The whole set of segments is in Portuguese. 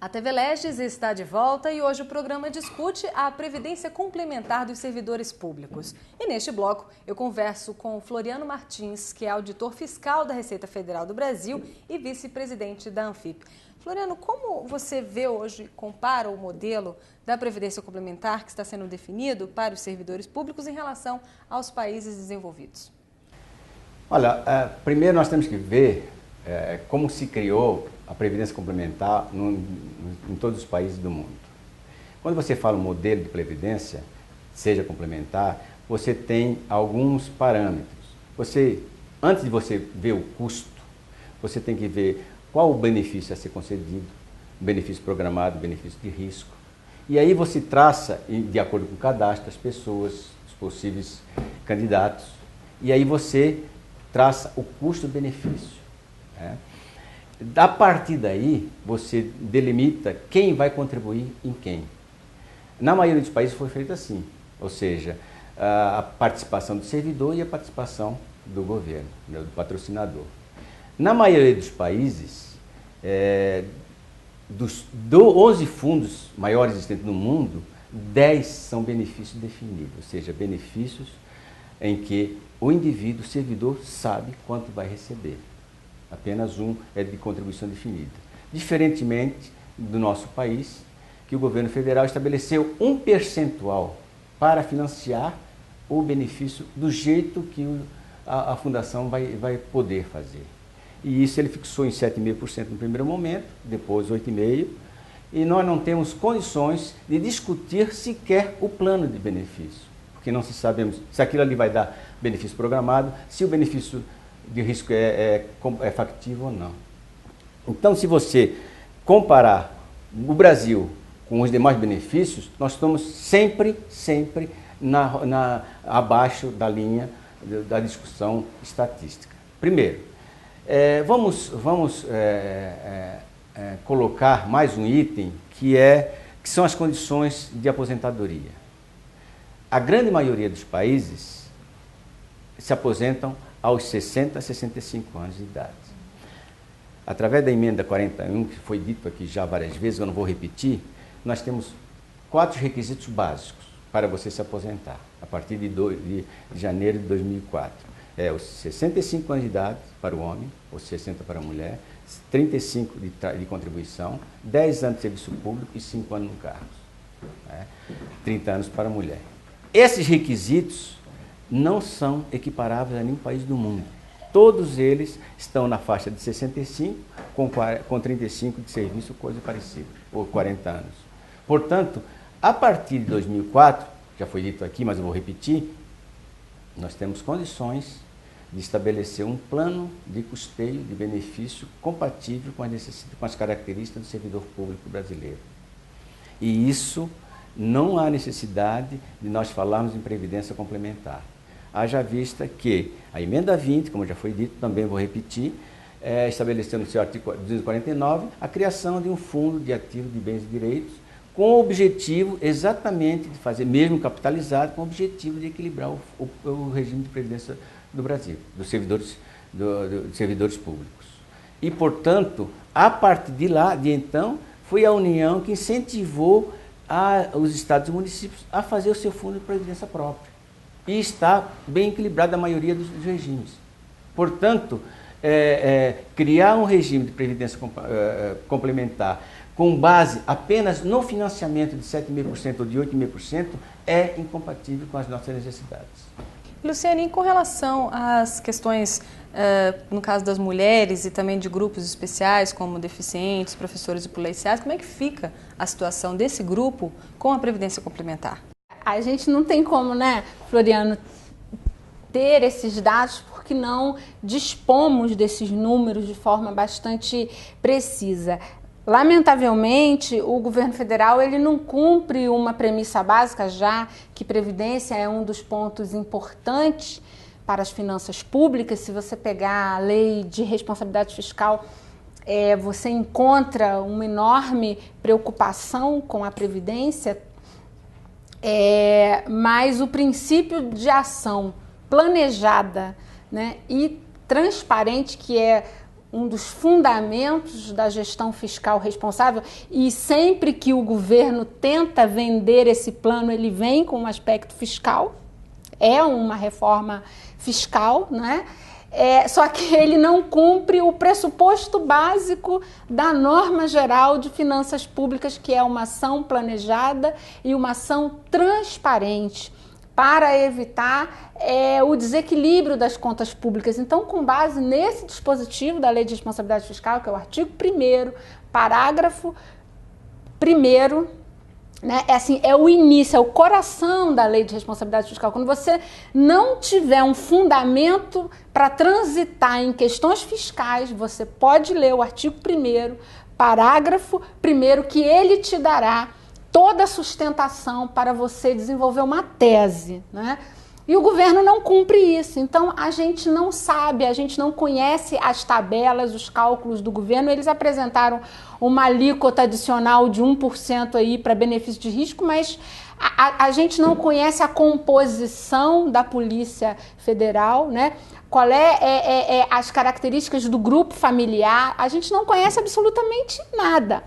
A TV Leges está de volta e hoje o programa discute a previdência complementar dos servidores públicos. E neste bloco eu converso com Floriano Martins, que é auditor fiscal da Receita Federal do Brasil e vice-presidente da Anfip. Floriano, como você vê hoje, compara o modelo da previdência complementar que está sendo definido para os servidores públicos em relação aos países desenvolvidos? Olha, primeiro nós temos que ver como se criou a previdência complementar em todos os países do mundo. Quando você fala modelo de previdência, seja complementar, você tem alguns parâmetros. Antes de você ver o custo, você tem que ver qual o benefício a ser concedido, benefício programado, benefício de risco. E aí você traça, de acordo com o cadastro, as pessoas, os possíveis candidatos, e aí você traça o custo-benefício. A partir daí, você delimita quem vai contribuir em quem. Na maioria dos países foi feito assim, ou seja, a participação do servidor e a participação do governo, do patrocinador. Na maioria dos países, dos 11 fundos maiores existentes no mundo, 10 são benefícios definidos, ou seja, benefícios em que o indivíduo, o servidor, sabe quanto vai receber. Apenas um é de contribuição definida. Diferentemente do nosso país, que o governo federal estabeleceu um percentual para financiar o benefício do jeito que a fundação vai poder fazer. E isso ele fixou em 7,5% no primeiro momento, depois 8,5%, e nós não temos condições de discutir sequer o plano de benefício, porque não se sabemos se aquilo ali vai dar benefício programado, se o benefício de risco é factível ou não. Então, se você comparar o Brasil com os demais benefícios, nós estamos sempre abaixo da linha da discussão estatística. Primeiro, vamos colocar mais um item que são as condições de aposentadoria. A grande maioria dos países se aposentam aos 60 a 65 anos de idade. Através da emenda 41, que foi dito aqui já várias vezes, eu não vou repetir, nós temos 4 requisitos básicos para você se aposentar, a partir de janeiro de 2004. Os 65 anos de idade para o homem, ou 60 para a mulher, 35 de contribuição, 10 anos de serviço público e 5 anos no cargo. 30 anos para a mulher. Esses requisitos não são equiparáveis a nenhum país do mundo. Todos eles estão na faixa de 65 com 35 de serviço, coisa parecida, ou 40 anos. Portanto, a partir de 2004, já foi dito aqui, mas eu vou repetir, nós temos condições de estabelecer um plano de custeio de benefício compatível com as características do servidor público brasileiro. E isso não há necessidade de nós falarmos em previdência complementar. Haja vista que a emenda 20, como já foi dito, também vou repetir, estabeleceu no seu artigo 249 a criação de um fundo de ativos de bens e direitos com o objetivo exatamente de fazer, mesmo capitalizado, com o objetivo de equilibrar o regime de previdência do Brasil, dos servidores públicos. E, portanto, a partir de então, foi a União que incentivou os estados e municípios a fazer o seu fundo de previdência própria. E está bem equilibrada a maioria dos regimes. Portanto, criar um regime de previdência complementar com base apenas no financiamento de 7,5% ou de 8,5% é incompatível com as nossas necessidades. Luciane, com relação às questões, no caso das mulheres e também de grupos especiais, como deficientes, professores e policiais, como é que fica a situação desse grupo com a previdência complementar? A gente não tem como, né, Floriano, ter esses dados porque não dispomos desses números de forma bastante precisa. Lamentavelmente, o governo federal ele não cumpre uma premissa básica, já que previdência é um dos pontos importantes para as finanças públicas. Se você pegar a lei de responsabilidade fiscal, você encontra uma enorme preocupação com a previdência, mas o princípio de ação planejada, né, e transparente, que é um dos fundamentos da gestão fiscal responsável, e sempre que o governo tenta vender esse plano, ele vem com um aspecto fiscal, é uma reforma fiscal, né? Só que ele não cumpre o pressuposto básico da norma geral de finanças públicas, que é uma ação planejada e uma ação transparente, para evitar o desequilíbrio das contas públicas. Então, com base nesse dispositivo da Lei de Responsabilidade Fiscal, que é o artigo 1º, parágrafo 1º, né, é o início, é o coração da Lei de Responsabilidade Fiscal. Quando você não tiver um fundamento para transitar em questões fiscais, você pode ler o artigo 1º, parágrafo 1º, que ele te dará toda a sustentação para você desenvolver uma tese, né? E o governo não cumpre isso. Então, a gente não sabe, a gente não conhece as tabelas, os cálculos do governo. Eles apresentaram uma alíquota adicional de 1% aí para benefício de risco, mas a gente não conhece a composição da Polícia Federal, né? Qual as características do grupo familiar. A gente não conhece absolutamente nada.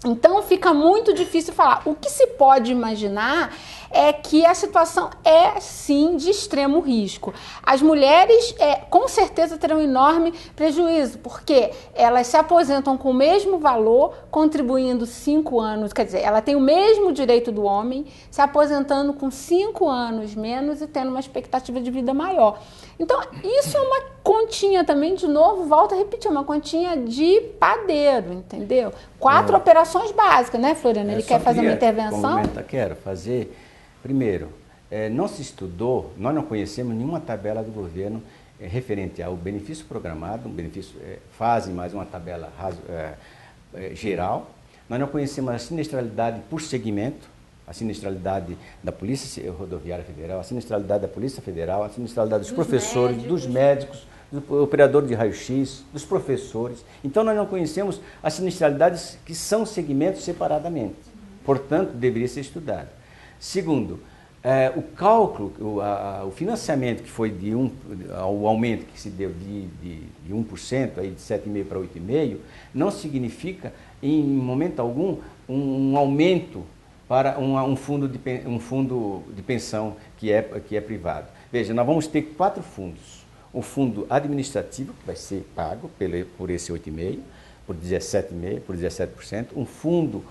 Então fica muito difícil falar. O que se pode imaginar é que a situação é sim de extremo risco. As mulheres com certeza terão enorme prejuízo, porque elas se aposentam com o mesmo valor, contribuindo 5 anos, quer dizer, ela tem o mesmo direito do homem, se aposentando com 5 anos menos e tendo uma expectativa de vida maior. Então, isso é uma continha também, de novo, volto a repetir, uma continha de padeiro, entendeu? 4 operações básicas, né, Floriano? Ele quer fazer uma intervenção? Quero fazer. Primeiro, não se estudou, nós não conhecemos nenhuma tabela do governo referente ao benefício programado, um benefício fase mais uma tabela geral. Nós não conhecemos a sinistralidade por segmento, a sinistralidade da Polícia Rodoviária Federal, a sinistralidade da Polícia Federal, a sinistralidade dos professores, dos médicos, do operador de raio-x, dos professores. Então, nós não conhecemos as sinistralidades que são segmentos separadamente. Portanto, deveria ser estudado. Segundo, o cálculo, o financiamento que foi o aumento que se deu de 1%, aí de 7,5% para 8,5%, não significa, em momento algum, um aumento para um fundo de pensão que é privado. Veja, nós vamos ter 4 fundos. Um fundo administrativo, que vai ser pago por esse 8,5%, por 17,5%, por 17%. Um fundo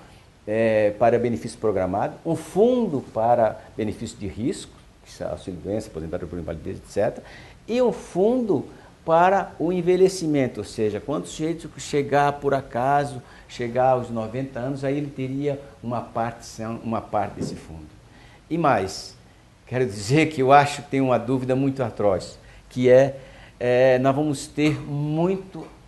para benefício programado. Um fundo para benefício de risco, que é auxílio-doença, aposentadoria por invalidez, etc. E um fundo para o envelhecimento, ou seja, quando o sujeito chegar aos 90 anos, aí ele teria uma parte desse fundo. E mais, quero dizer que eu acho que tem uma dúvida muito atroz, que nós vamos ter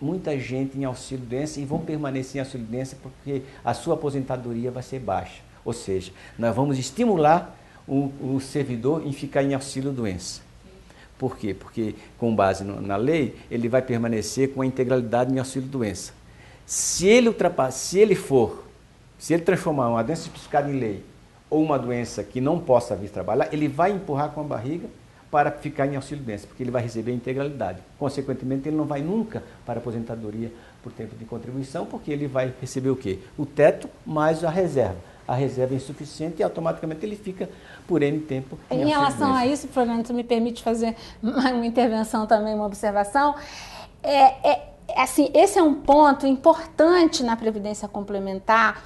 muita gente em auxílio-doença e vão permanecer em auxílio-doença porque a sua aposentadoria vai ser baixa. Ou seja, nós vamos estimular o servidor em ficar em auxílio-doença. Por quê? Porque, com base na lei, ele vai permanecer com a integralidade em auxílio-doença. Se ele transformar uma doença especificada em lei ou uma doença que não possa vir trabalhar, ele vai empurrar com a barriga para ficar em auxílio-doença, porque ele vai receber a integralidade. Consequentemente, ele não vai nunca para a aposentadoria por tempo de contribuição, porque ele vai receber o quê? O teto mais a reserva. A reserva é insuficiente e automaticamente ele fica por N tempo em relação a isso, Floriano, tu me permite fazer uma intervenção também, uma observação? Assim, esse é um ponto importante na Previdência Complementar,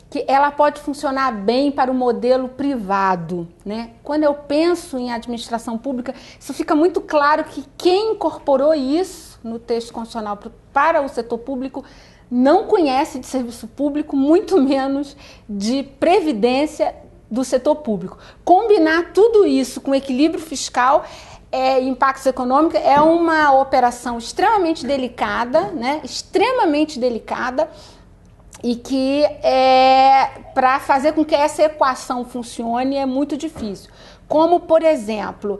que ela pode funcionar bem para o modelo privado, né? Quando eu penso em administração pública, isso fica muito claro que quem incorporou isso no texto constitucional para o setor público não conhece de serviço público, muito menos de previdência do setor público. Combinar tudo isso com equilíbrio fiscal e impactos econômicos é uma operação extremamente delicada, né? Extremamente delicada, e que para fazer com que essa equação funcione é muito difícil. Como, por exemplo,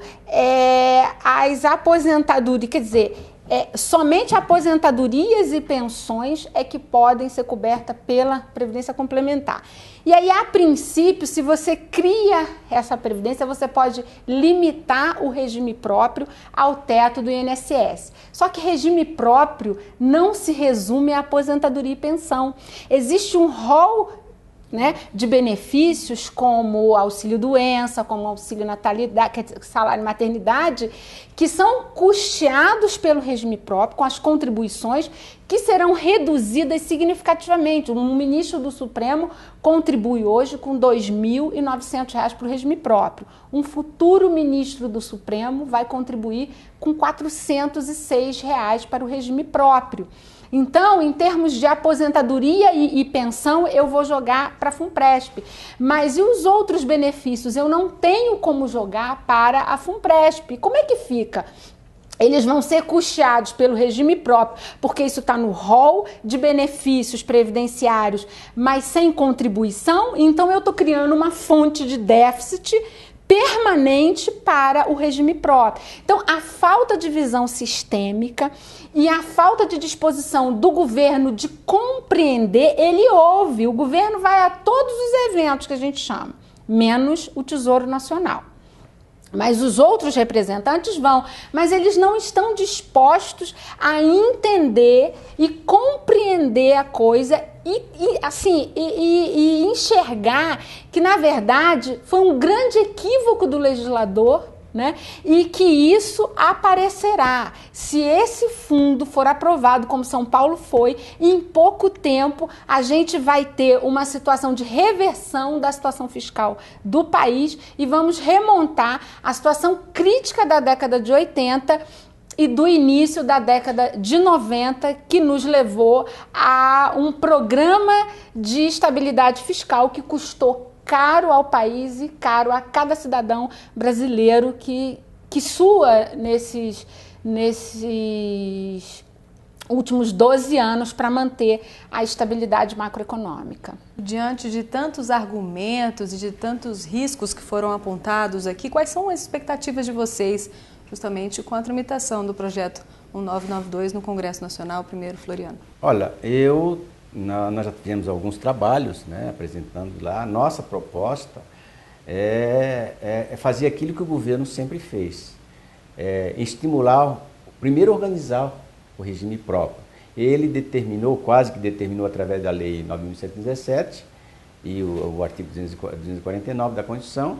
as aposentadorias, quer dizer, somente aposentadorias e pensões é que podem ser cobertas pela Previdência Complementar. E aí, a princípio, se você cria essa Previdência, você pode limitar o regime próprio ao teto do INSS. Só que regime próprio não se resume a aposentadoria e pensão. Existe um rol, né, de benefícios como auxílio-doença, como auxílio-natalidade, salário-maternidade, que são custeados pelo regime próprio, com as contribuições que serão reduzidas significativamente. Um ministro do Supremo contribui hoje com R$ 2.900 para o regime próprio. Um futuro ministro do Supremo vai contribuir com R$ 406 para o regime próprio. Então, em termos de aposentadoria e pensão, eu vou jogar para a FUNPRESP. Mas e os outros benefícios? Eu não tenho como jogar para a FUNPRESP. Como é que fica? Eles vão ser custeados pelo regime próprio, porque isso está no rol de benefícios previdenciários, mas sem contribuição. Então, eu estou criando uma fonte de déficit permanente para o regime próprio. Então, a falta de visão sistêmica e a falta de disposição do governo de compreender, ele ouve. O governo vai a todos os eventos que a gente chama, menos o Tesouro Nacional. Mas os outros representantes vão, mas eles não estão dispostos a entender e compreender a coisa e enxergar que, na verdade, foi um grande equívoco do legislador, né? E que isso aparecerá. Se esse fundo for aprovado, como São Paulo foi, em pouco tempo a gente vai ter uma situação de reversão da situação fiscal do país e vamos remontar a situação crítica da década de 80 e do início da década de 90, que nos levou a um programa de estabilidade fiscal que custou caro ao país e caro a cada cidadão brasileiro que sua nesses últimos 12 anos para manter a estabilidade macroeconômica. Diante de tantos argumentos e de tantos riscos que foram apontados aqui, quais são as expectativas de vocês justamente com a tramitação do projeto 1992 no Congresso Nacional? Primeiro, Floriano. Olha, nós já tivemos alguns trabalhos, né, apresentando lá. A nossa proposta é fazer aquilo que o governo sempre fez, estimular, primeiro organizar o regime próprio. Ele quase que determinou através da Lei 9.717 e o artigo 249 da Constituição,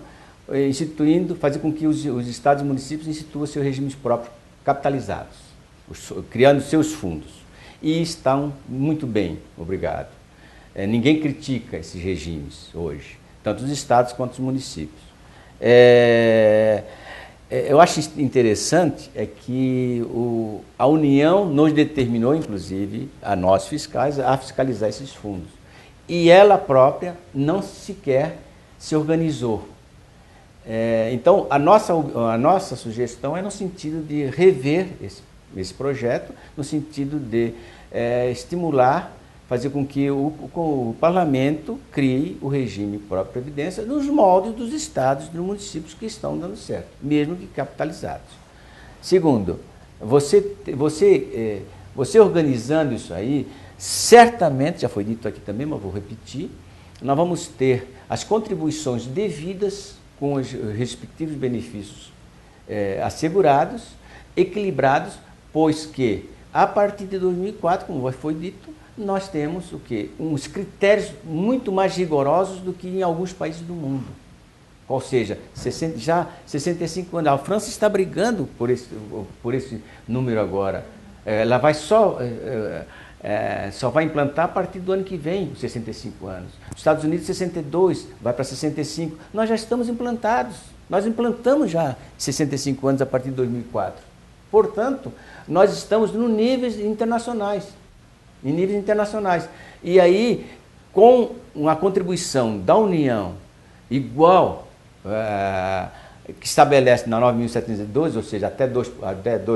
fazer com que os estados e municípios instituam seus regimes próprios capitalizados, criando seus fundos. E estão muito bem, obrigado. Ninguém critica esses regimes hoje, tanto os estados quanto os municípios. Eu acho interessante que a União nos determinou, inclusive, a nós fiscais, a fiscalizar esses fundos. E ela própria não sequer se organizou. Então, a nossa sugestão é no sentido de rever esse projeto, no sentido de estimular, fazer com que o parlamento crie o regime próprio de previdência nos moldes dos estados e dos municípios que estão dando certo, mesmo que capitalizados. Segundo, você organizando isso aí, certamente, já foi dito aqui também, mas vou repetir, nós vamos ter as contribuições devidas com os respectivos benefícios assegurados, equilibrados, pois que, a partir de 2004, como foi dito, nós temos o quê? Uns critérios muito mais rigorosos do que em alguns países do mundo. Ou seja, já 65 anos. A França está brigando por esse número agora. Ela vai só vai implantar a partir do ano que vem, os 65 anos. Os Estados Unidos, 62, vai para 65. Nós já estamos implantados. Nós implantamos já 65 anos a partir de 2004. Portanto, nós estamos em níveis internacionais. E aí, com uma contribuição da União igual, que estabelece na 9.712, ou seja, até 2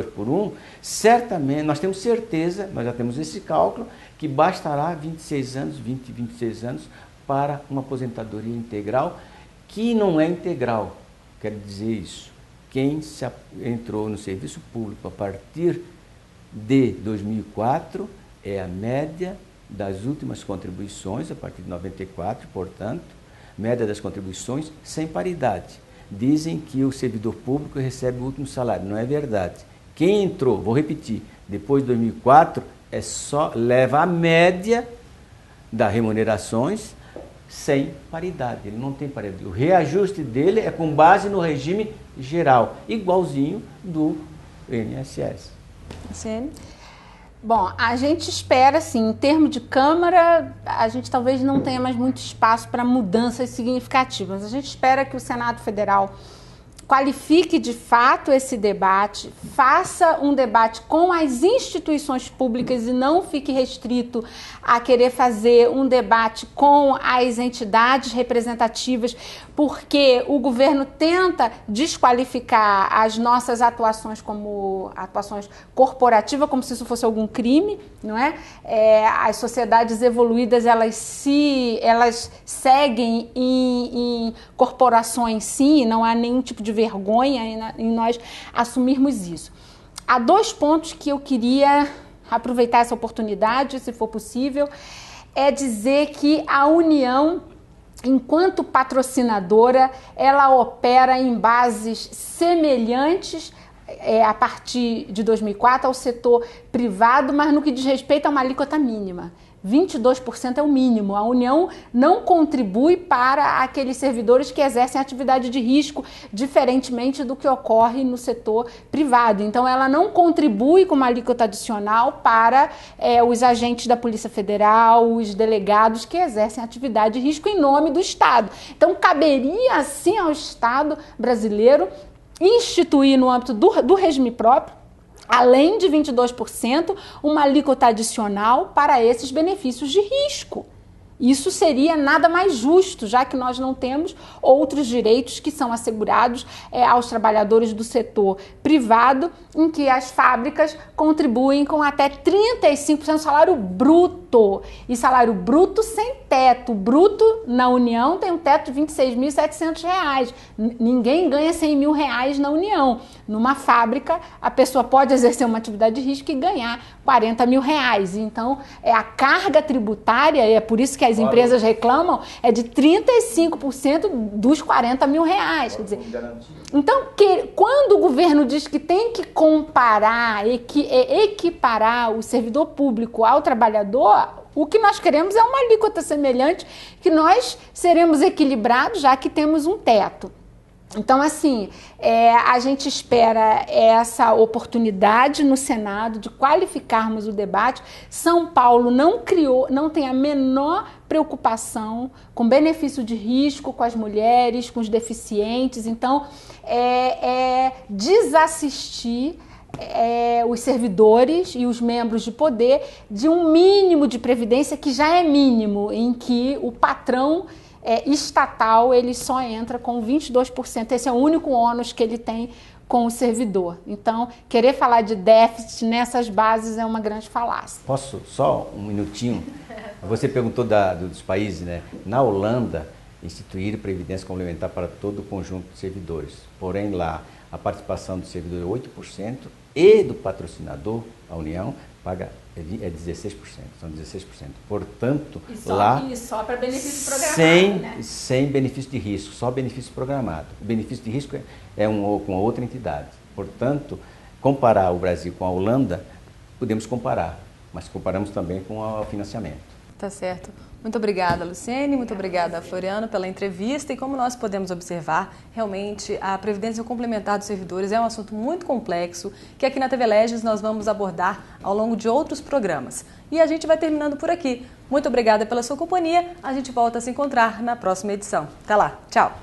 por 1, certamente, nós temos certeza, nós já temos esse cálculo, que bastará 26 anos para uma aposentadoria integral, que não é integral. Quero dizer isso. Quem entrou no serviço público a partir de 2004 é a média das últimas contribuições, a partir de 94, portanto, média das contribuições sem paridade. Dizem que o servidor público recebe o último salário. Não é verdade. Quem entrou, vou repetir, depois de 2004, leva a média das remunerações sem paridade. Ele não tem paridade. O reajuste dele é com base no regime geral, igualzinho do INSS. Sim. Bom, a gente espera, assim, em termos de Câmara, a gente talvez não tenha mais muito espaço para mudanças significativas. A gente espera que o Senado Federal qualifique de fato esse debate, faça um debate com as instituições públicas e não fique restrito a querer fazer um debate com as entidades representativas, porque o governo tenta desqualificar as nossas atuações como atuações corporativas, como se isso fosse algum crime, não é? As sociedades evoluídas, elas seguem em corporações, sim, não há nenhum tipo de vergonha em nós assumirmos isso. Há 2 pontos que eu queria aproveitar essa oportunidade, se for possível, é dizer que a União, enquanto patrocinadora, ela opera em bases semelhantes a partir de 2004 ao setor privado, mas no que diz respeito a uma alíquota mínima. 22% é o mínimo. A União não contribui para aqueles servidores que exercem atividade de risco, diferentemente do que ocorre no setor privado. Então, ela não contribui com uma alíquota adicional para os agentes da Polícia Federal, os delegados que exercem atividade de risco em nome do Estado. Então, caberia, sim, ao Estado brasileiro instituir no âmbito do regime próprio, além de 22%, uma alíquota adicional para esses benefícios de risco. Isso seria nada mais justo, já que nós não temos outros direitos que são assegurados aos trabalhadores do setor privado, em que as fábricas contribuem com até 35% do salário bruto. E salário bruto sem teto. Bruto na União tem um teto de R$ 26.700. Ninguém ganha R$ 100.000 na União. Numa fábrica, a pessoa pode exercer uma atividade de risco e ganhar R$ 40.000. Então, a carga tributária, é por isso que as empresas reclamam, é de 35% dos R$ 40.000. Quer dizer, então, quando o governo diz que tem que comparar, equiparar o servidor público ao trabalhador, o que nós queremos é uma alíquota semelhante, que nós seremos equilibrados, já que temos um teto. Então, assim, a gente espera essa oportunidade no Senado de qualificarmos o debate. São Paulo não tem a menor preocupação com benefício de risco, com as mulheres, com os deficientes. Então, desassistir os servidores e os membros de poder de um mínimo de previdência que já é mínimo, em que o patrão estatal, ele só entra com 22%. Esse é o único ônus que ele tem com o servidor. Então, querer falar de déficit nessas bases é uma grande falácia. Posso só um minutinho? Você perguntou dos países, né? Na Holanda, instituíram previdência complementar para todo o conjunto de servidores. Porém, lá, a participação do servidor é 8% e do patrocinador, a União, paga 16%, são 16%. Portanto, lá... E só para benefício programado, sem benefício de risco, só benefício programado. O benefício de risco é com outra entidade. Portanto, comparar o Brasil com a Holanda, podemos comparar, mas comparamos também com o financiamento. Tá certo. Muito obrigada, Luciene, muito obrigada, Floriano, pela entrevista. E como nós podemos observar, realmente a Previdência Complementar dos Servidores é um assunto muito complexo que aqui na TV Leges nós vamos abordar ao longo de outros programas. E a gente vai terminando por aqui. Muito obrigada pela sua companhia. A gente volta a se encontrar na próxima edição. Até lá. Tchau.